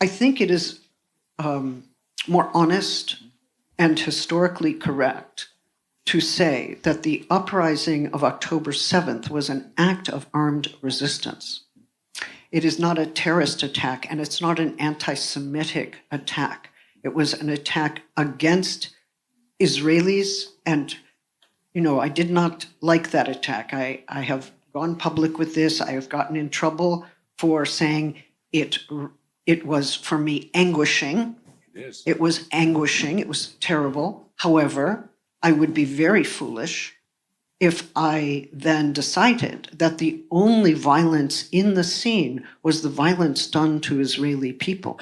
I think it is more honest and historically correct to say that the uprising of October 7th was an act of armed resistance. It is not a terrorist attack, and it's not an anti-Semitic attack. It was an attack against Israelis, and, I did not like that attack. I have gone public with this. I have gotten in trouble for saying it was, for me, anguishing. It was anguishing. It was terrible. However, I would be very foolish if I then decided that the only violence in the scene was the violence done to Israeli people.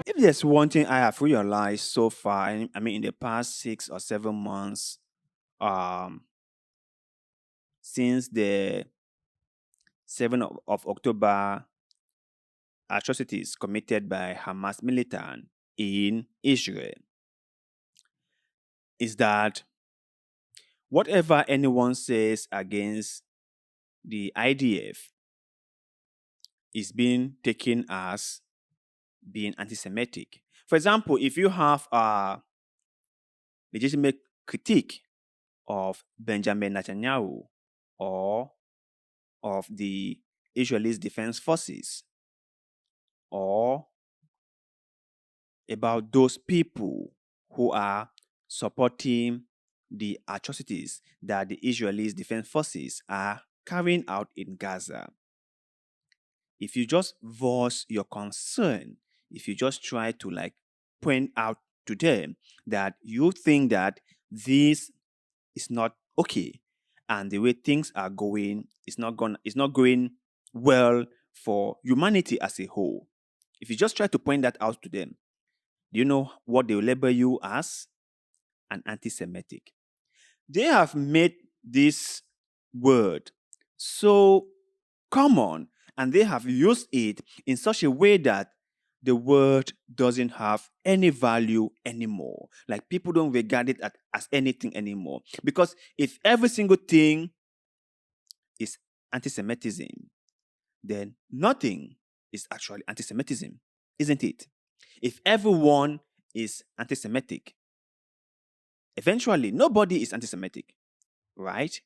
If there's one thing I have realized so far, in the past 6 or 7 months, since the 7th of October atrocities committed by Hamas militants in Israel, is that whatever anyone says against the IDF is being taken as being anti-Semitic. For example, if you have a legitimate critique of Benjamin Netanyahu or of the Israeli Defense Forces, or about those people who are supporting the atrocities that the Israeli Defense Forces are carrying out in Gaza, if you just voice your concern, if you just try to point out to them that you think that this is not okay and the way things are going is not going well for humanity as a whole, if you just try to point that out to them, do you know what they will label you as? An anti-Semitic. They have made this word so common, and they have used it in such a way that the word doesn't have any value anymore. Like, people don't regard it as anything anymore. Because if every single thing is anti-Semitism, then nothing is actually anti-Semitism, isn't it? If everyone is anti-Semitic, eventually nobody is anti-Semitic, right?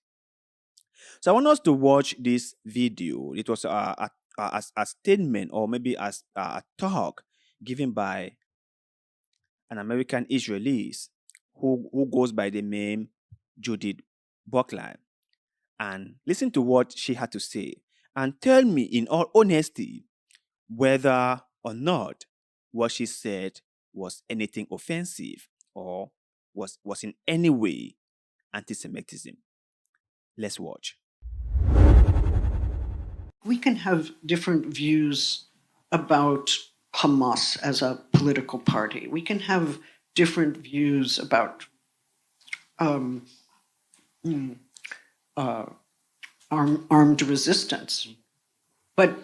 So I want us to watch this video. It was a statement, or maybe as a talk given by an American Israelis who goes by the name Judith Butler. And listen to what she had to say. And tell me in all honesty whether or not what she said was anything offensive or was in any way anti-Semitism. Let's watch. We can have different views about Hamas as a political party. We can have different views about armed resistance. But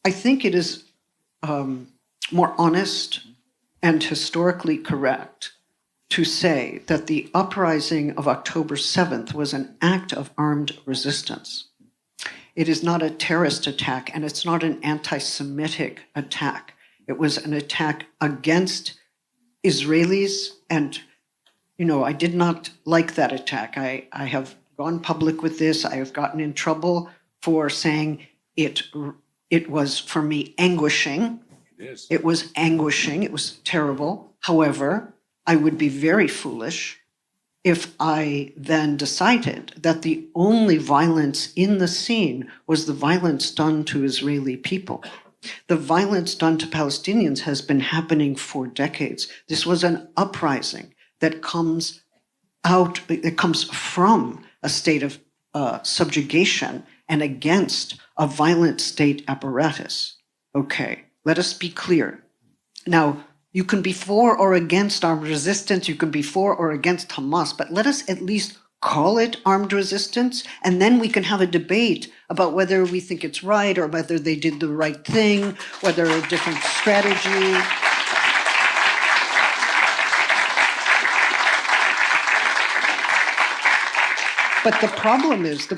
I think it is more honest and historically correct to say that the uprising of October 7th was an act of armed resistance. It is not a terrorist attack, and it's not an anti-Semitic attack. It was an attack against Israelis, and, I did not like that attack. I have gone public with this. I have gotten in trouble for saying it was, for me, anguishing. It was anguishing. It was terrible. However, I would be very foolish if I then decided that the only violence in the scene was the violence done to Israeli people. The violence done to Palestinians has been happening for decades. This was an uprising that comes from a state of subjugation and against a violent state apparatus. Okay, let us be clear. Now, you can be for or against armed resistance, you can be for or against Hamas, but let us at least call it armed resistance, and then we can have a debate about whether we think it's right or whether they did the right thing, whether a different strategy. But the problem is,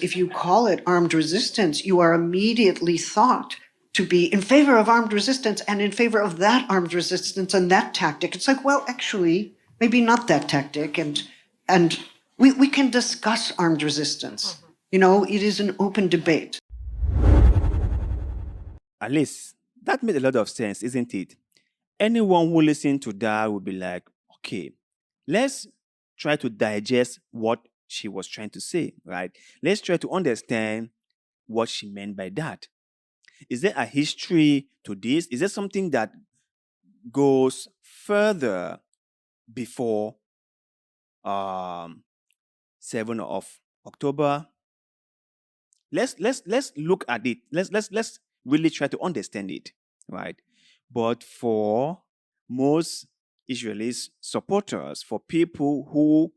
if you call it armed resistance, you are immediately thought to be in favor of armed resistance and in favor of that armed resistance and that tactic. It's like, well, actually, maybe not that tactic, and we can discuss armed resistance. You know, it is an open debate. Alice, that made a lot of sense, isn't it? Anyone who listens to that will be like, okay, let's try to digest what she was trying to say, right? Let's try to understand what she meant by that. Is there a history to this? Is there something that goes further before 7th of October? Let's look at it. Let's really try to understand it, right? But for most Israelis supporters, for people who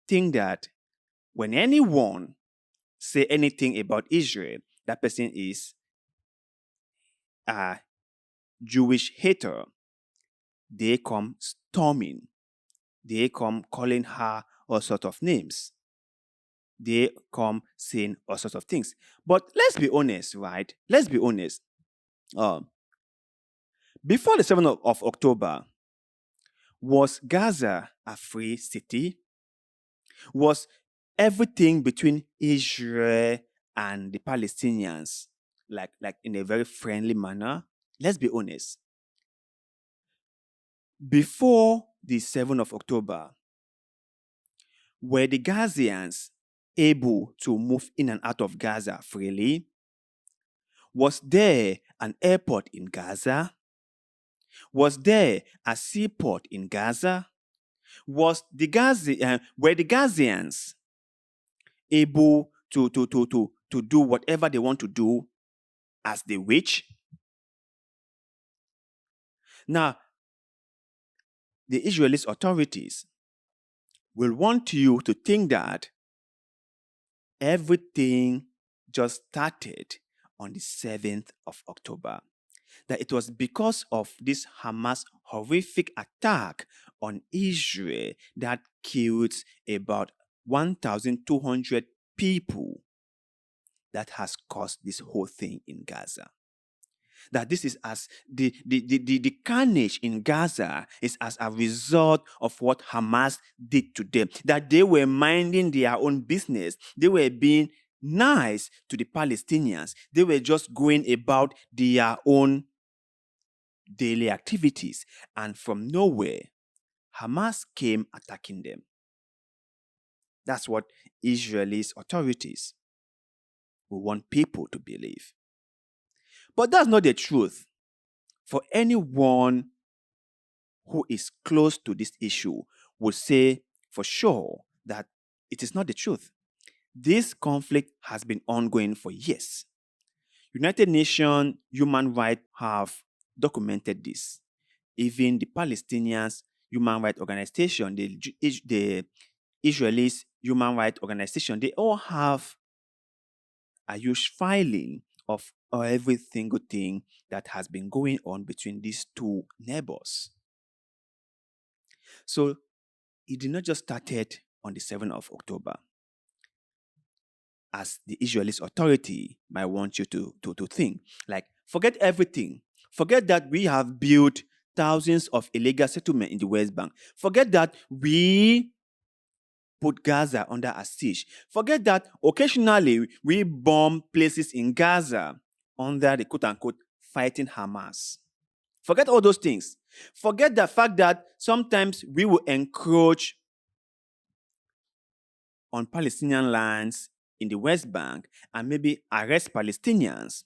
think that when anyone say anything about Israel, that person is a Jewish hater, they come storming. They come calling her all sorts of names. They come saying all sorts of things. But let's be honest, right? Let's be honest. Before the 7th of October, was Gaza a free city? Was everything between Israel and the Palestinians like in a very friendly manner? Let's be honest. Before the 7th of October, were the Gazians able to move in and out of Gaza freely? Was there an airport in Gaza? Was there a seaport in Gaza? Were the Gazians able to do whatever they want to do as they wish? Now, the Israeli authorities will want you to think that everything just started on the 7th of October. That it was because of this Hamas horrific attack on Israel that killed about 1,200 people that has caused this whole thing in Gaza. That this is as the carnage in Gaza is as a result of what Hamas did to them. That they were minding their own business. They were being nice to the Palestinians. They were just going about their own daily activities. And from nowhere, Hamas came attacking them. That's what Israelis authorities will want people to believe. But that's not the truth. For anyone who is close to this issue would say for sure that it is not the truth. This conflict has been ongoing for years. United Nations human rights have documented this. Even the Palestinians human rights organization, the Israelis human rights organization, they all have a huge filing of every single thing that has been going on between these two neighbors. So it did not just started on the 7th of October, as the Israeli authority might want you to think. Like, forget everything. Forget that we have built thousands of illegal settlements in the West Bank. Forget that we put Gaza under a siege. Forget that occasionally we bomb places in Gaza under the quote-unquote fighting Hamas. Forget all those things. Forget the fact that sometimes we will encroach on Palestinian lands in the West Bank and maybe arrest Palestinians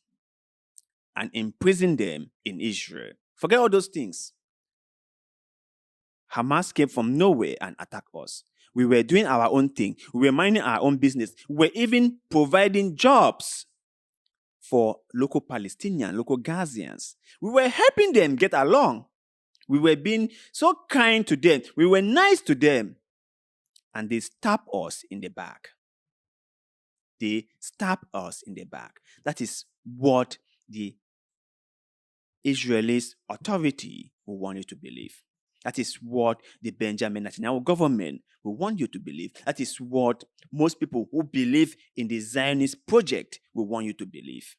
and imprison them in Israel. Forget all those things. Hamas came from nowhere and attacked us. We were doing our own thing. We were minding our own business. We were even providing jobs for local Palestinians, local Gazians. We were helping them get along. We were being so kind to them. We were nice to them. And they stabbed us in the back. They stabbed us in the back. That is what the Israeli authority will want you to believe. That is what the Benjamin Netanyahu government will want you to believe. That is what most people who believe in the Zionist project will want you to believe.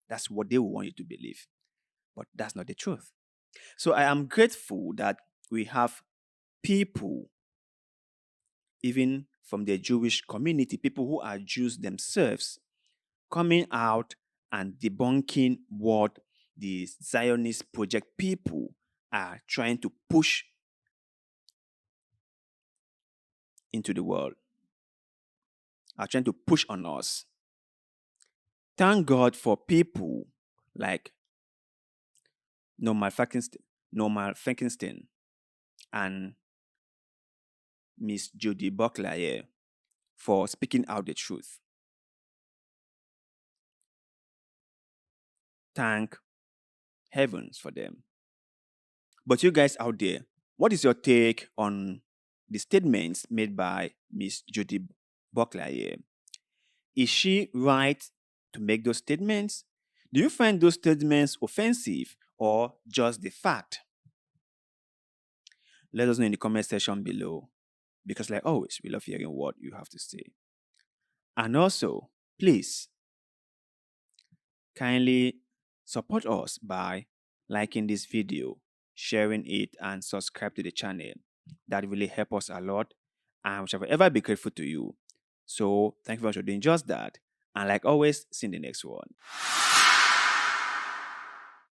That's what they will want you to believe. But that's not the truth. So I am grateful that we have people, even from the Jewish community, people who are Jews themselves, coming out and debunking what the Zionist project people are trying to push into the world, are trying to push on us. Thank God for people like Norman Frankenstein and Miss Judith Butler here for speaking out the truth. Thank heavens for them. But you guys out there, what is your take on the statements made by Miss Judith Butler here? Is she right to make those statements? Do you find those statements offensive or just the fact? Let us know in the comment section below, because like always, we love hearing what you have to say. And also, please kindly support us by liking this video, sharing it, and subscribe to the channel. That really helps us a lot, and we shall forever be grateful to you. So thank you very much for doing just that. And like always, see you in the next one.